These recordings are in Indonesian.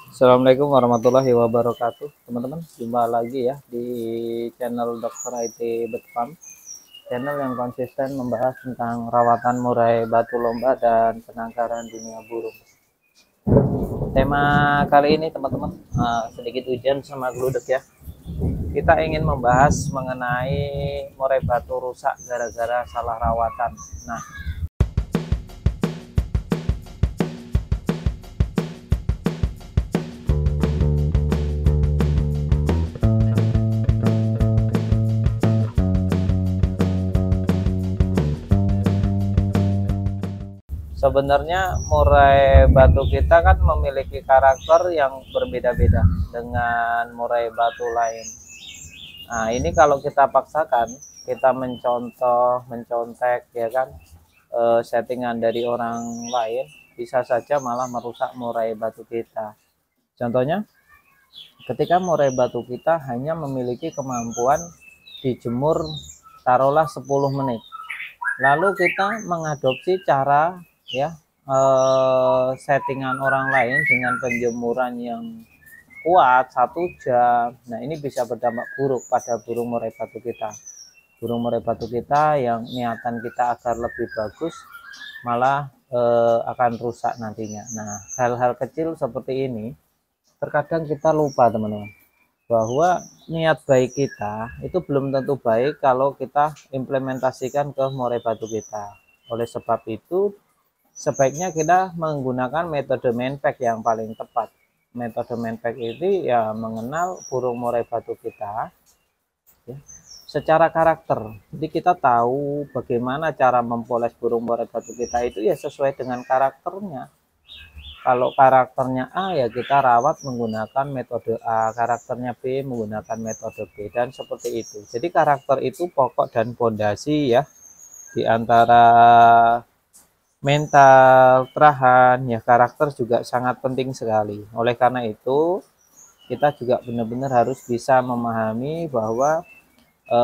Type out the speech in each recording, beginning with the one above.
Assalamualaikum warahmatullahi wabarakatuh, teman-teman. Jumpa lagi ya di channel Dr. IT Betfam, channel yang konsisten membahas tentang rawatan murai batu lomba dan penangkaran dunia burung. Tema kali ini teman-teman, sedikit hujan sama geluduk ya. Kita ingin membahas mengenai murai batu rusak gara-gara salah rawatan. Nah, sebenarnya murai batu kita kan memiliki karakter yang berbeda-beda dengan murai batu lain. Nah, ini kalau kita paksakan, kita mencontek ya kan, settingan dari orang lain, bisa saja malah merusak murai batu kita. Contohnya, ketika murai batu kita hanya memiliki kemampuan dijemur taruhlah 10 menit. Lalu kita mengadopsi cara ya settingan orang lain dengan penjemuran yang kuat 1 jam. Nah, ini bisa berdampak buruk pada burung murai batu kita. Burung murai batu kita yang niatan kita agar lebih bagus malah akan rusak nantinya. Nah, hal-hal kecil seperti ini terkadang kita lupa teman-teman, bahwa niat baik kita itu belum tentu baik kalau kita implementasikan ke murai batu kita. Oleh sebab itu, sebaiknya kita menggunakan metode manpack yang paling tepat. Metode manpack ini ya mengenal burung murai batu kita ya, secara karakter. Jadi kita tahu bagaimana cara mempoles burung murai batu kita itu ya sesuai dengan karakternya. Kalau karakternya A ya kita rawat menggunakan metode A, karakternya B menggunakan metode B, dan seperti itu. Jadi karakter itu pokok dan fondasi ya di antara mental, terahan, ya karakter juga sangat penting sekali. Oleh karena itu, kita juga benar-benar harus bisa memahami bahwa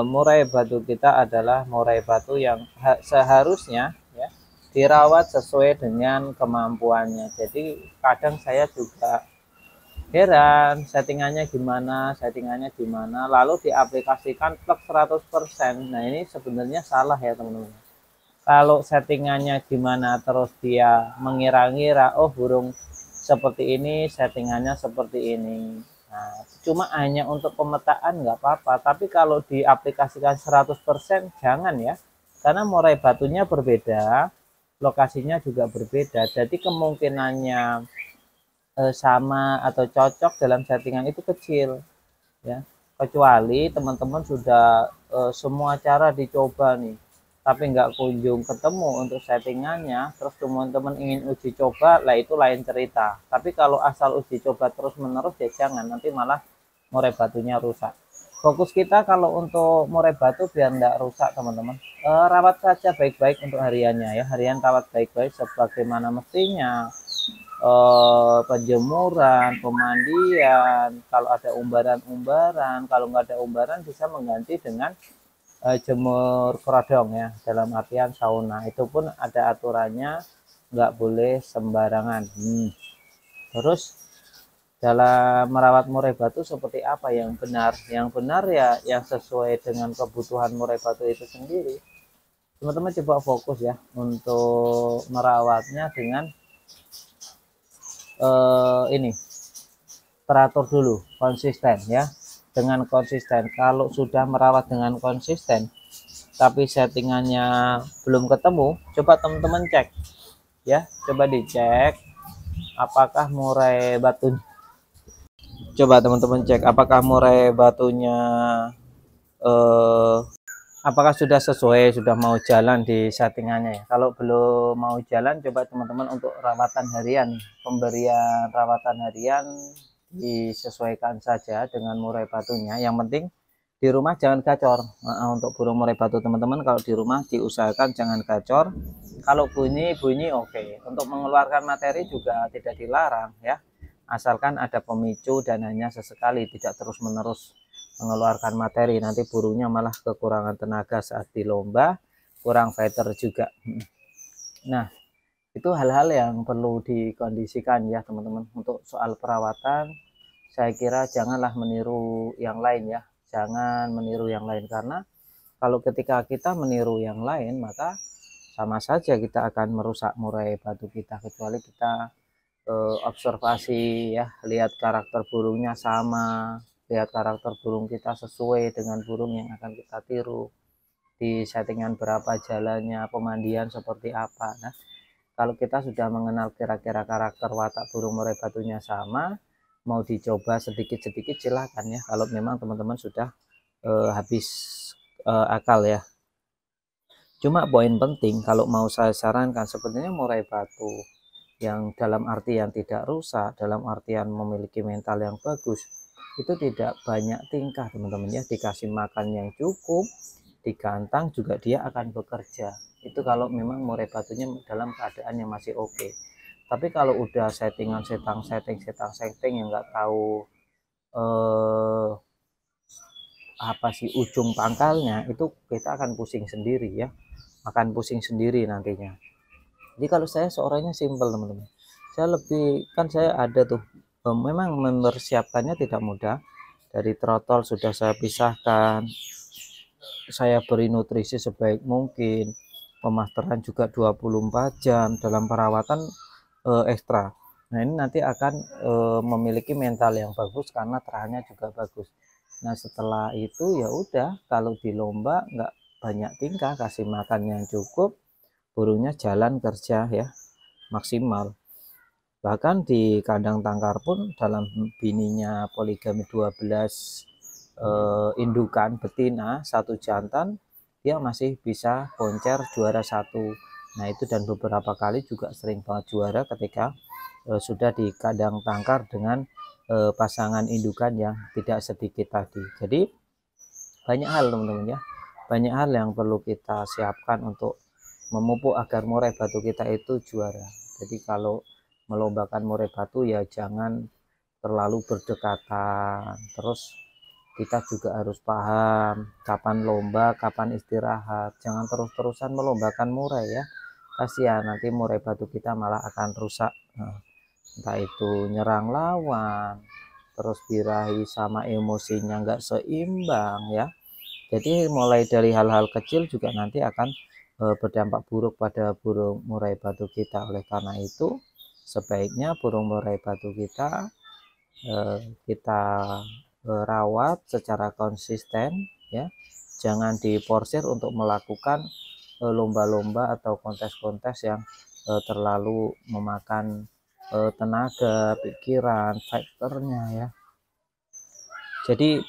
murai batu kita adalah murai batu yang seharusnya ya dirawat sesuai dengan kemampuannya. Jadi kadang saya juga heran settingannya gimana, lalu diaplikasikan plek 100%. Nah, ini sebenarnya salah ya teman-teman. Kalau settingannya gimana terus dia mengira-ngira, oh burung seperti ini, settingannya seperti ini. Nah, cuma hanya untuk pemetaan nggak apa-apa, tapi kalau diaplikasikan 100% jangan ya. Karena murai batunya berbeda, lokasinya juga berbeda. Jadi kemungkinannya sama atau cocok dalam settingan itu kecil ya. Kecuali teman-teman sudah semua cara dicoba nih, tapi nggak kunjung ketemu untuk settingannya, terus teman-teman ingin uji coba, lah itu lain cerita. Tapi kalau asal uji coba terus menerus ya jangan, nanti malah murai batunya rusak. Fokus kita kalau untuk murai batu biar nggak rusak teman-teman, rawat saja baik-baik untuk hariannya ya. Harian rawat baik-baik sebagaimana mestinya, penjemuran, pemandian, kalau ada umbaran-umbaran, kalau nggak ada umbaran bisa mengganti dengan jemur kerodong ya, dalam artian sauna. Itu pun ada aturannya, nggak boleh sembarangan. Terus dalam merawat murai batu seperti apa yang benar? Yang benar ya yang sesuai dengan kebutuhan murai batu itu sendiri. Teman-teman coba fokus ya untuk merawatnya dengan ini, teratur dulu, konsisten ya. Dengan konsisten, kalau sudah merawat dengan konsisten tapi settingannya belum ketemu, coba teman-teman cek ya, coba dicek apakah murai batu, coba teman-teman cek apakah murai batunya apakah sudah sesuai, sudah mau jalan di settingannya ya. Kalau belum mau jalan, coba teman-teman untuk rawatan harian, pemberian rawatan harian disesuaikan saja dengan murai batunya. Yang penting di rumah jangan gacor. Untuk burung murai batu teman-teman, kalau di rumah diusahakan jangan gacor. Kalau bunyi oke. Untuk mengeluarkan materi juga tidak dilarang ya, asalkan ada pemicu dan hanya sesekali, tidak terus menerus mengeluarkan materi. Nanti burungnya malah kekurangan tenaga saat di lomba, kurang fighter juga. Nah, Itu hal-hal yang perlu dikondisikan ya teman-teman. Untuk soal perawatan, saya kira janganlah meniru yang lain ya. Jangan meniru yang lain, karena kalau ketika kita meniru yang lain, maka sama saja kita akan merusak murai batu kita, kecuali kita observasi ya, lihat karakter burungnya sama, lihat karakter burung kita sesuai dengan burung yang akan kita tiru, di settingan berapa jalannya, pemandian seperti apa. Nah, kalau kita sudah mengenal kira-kira karakter watak burung murai batunya sama, mau dicoba sedikit-sedikit silahkan ya, kalau memang teman-teman sudah habis akal ya. Cuma poin penting kalau mau saya sarankan, sebenarnya murai batu yang dalam artian tidak rusak, dalam artian memiliki mental yang bagus, itu tidak banyak tingkah teman-teman ya. Dikasih makan yang cukup, digantang juga dia akan bekerja. Itu kalau memang murai batunya dalam keadaan yang masih oke. Tapi kalau udah settingan setting yang nggak tahu eh, apa sih ujung pangkalnya, itu kita akan pusing sendiri ya, akan pusing sendiri nantinya. Jadi kalau saya seorangnya simpel teman-teman, saya lebih, kan saya ada tuh, memang mempersiapkannya tidak mudah. Dari trotol sudah saya pisahkan, saya beri nutrisi sebaik mungkin, pemasteran juga 24 jam dalam perawatan ekstra. Nah ini nanti akan memiliki mental yang bagus karena terahnya juga bagus. Nah setelah itu ya udah, kalau di lomba nggak banyak tingkah, kasih makan yang cukup, burungnya jalan kerja ya maksimal. Bahkan di kandang tangkar pun dalam bininya poligami 12 indukan betina, satu jantan, dia masih bisa koncer juara satu. Nah itu, dan beberapa kali juga sering banget juara ketika sudah di kandang tangkar dengan pasangan indukan yang tidak sedikit tadi. Jadi banyak hal teman-teman ya, banyak hal yang perlu kita siapkan untuk memupuk agar murai batu kita itu juara. Jadi kalau melombakan murai batu ya jangan terlalu berdekatan. Terus kita juga harus paham kapan lomba, kapan istirahat. Jangan terus-terusan melombakan murai ya. Kasihan nanti murai batu kita malah akan rusak. Nah, entah itu nyerang lawan, terus birahi sama emosinya nggak seimbang ya. Jadi mulai dari hal-hal kecil juga nanti akan berdampak buruk pada burung murai batu kita. Oleh karena itu sebaiknya burung murai batu kita kita rawat secara konsisten ya. Jangan diporsir untuk melakukan lomba-lomba atau kontes-kontes yang terlalu memakan tenaga, pikiran, faktornya ya. Jadi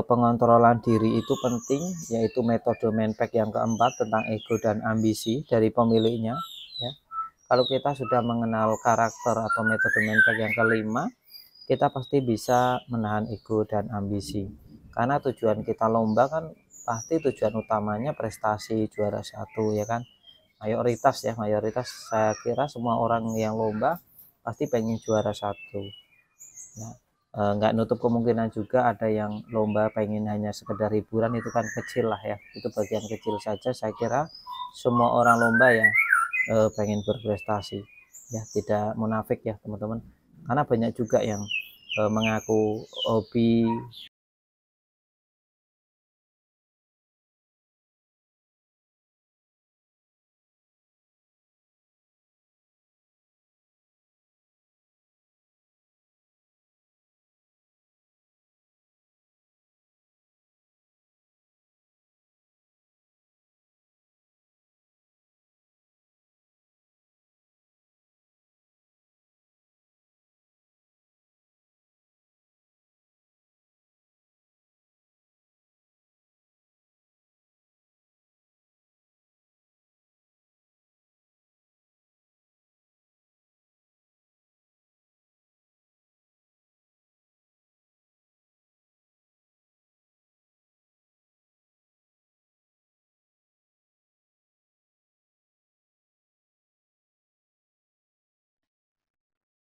pengontrolan diri itu penting, yaitu metode Manpack yang keempat tentang ego dan ambisi dari pemiliknya ya. Kalau kita sudah mengenal karakter atau metode Manpack yang kelima, kita pasti bisa menahan ego dan ambisi. Karena tujuan kita lomba kan pasti tujuan utamanya prestasi juara satu ya kan. Mayoritas ya, mayoritas saya kira semua orang yang lomba pasti pengen juara satu ya. Nggak nutup kemungkinan juga ada yang lomba pengen hanya sekedar hiburan, itu kan kecil lah ya, itu bagian kecil saja. Saya kira semua orang lomba ya pengen berprestasi ya, tidak munafik ya teman-teman, karena banyak juga yang mengaku hobi.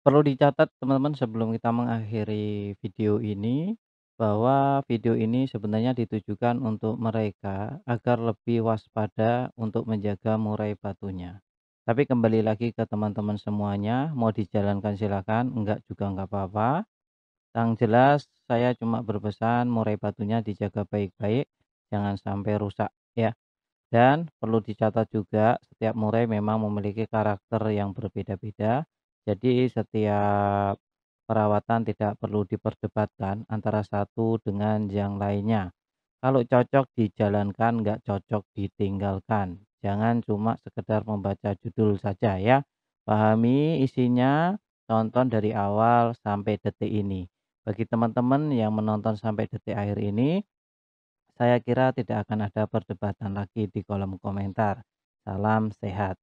Perlu dicatat teman-teman sebelum kita mengakhiri video ini, bahwa video ini sebenarnya ditujukan untuk mereka agar lebih waspada untuk menjaga murai batunya. Tapi kembali lagi ke teman-teman semuanya, mau dijalankan silakan, enggak juga enggak apa-apa. Yang jelas saya cuma berpesan murai batunya dijaga baik-baik, jangan sampai rusak ya. Dan perlu dicatat juga setiap murai memang memiliki karakter yang berbeda-beda. Jadi setiap perawatan tidak perlu diperdebatkan antara satu dengan yang lainnya. Kalau cocok dijalankan, nggak cocok ditinggalkan. Jangan cuma sekedar membaca judul saja ya. Pahami isinya, tonton dari awal sampai detik ini. Bagi teman-teman yang menonton sampai detik akhir ini, saya kira tidak akan ada perdebatan lagi di kolom komentar. Salam sehat.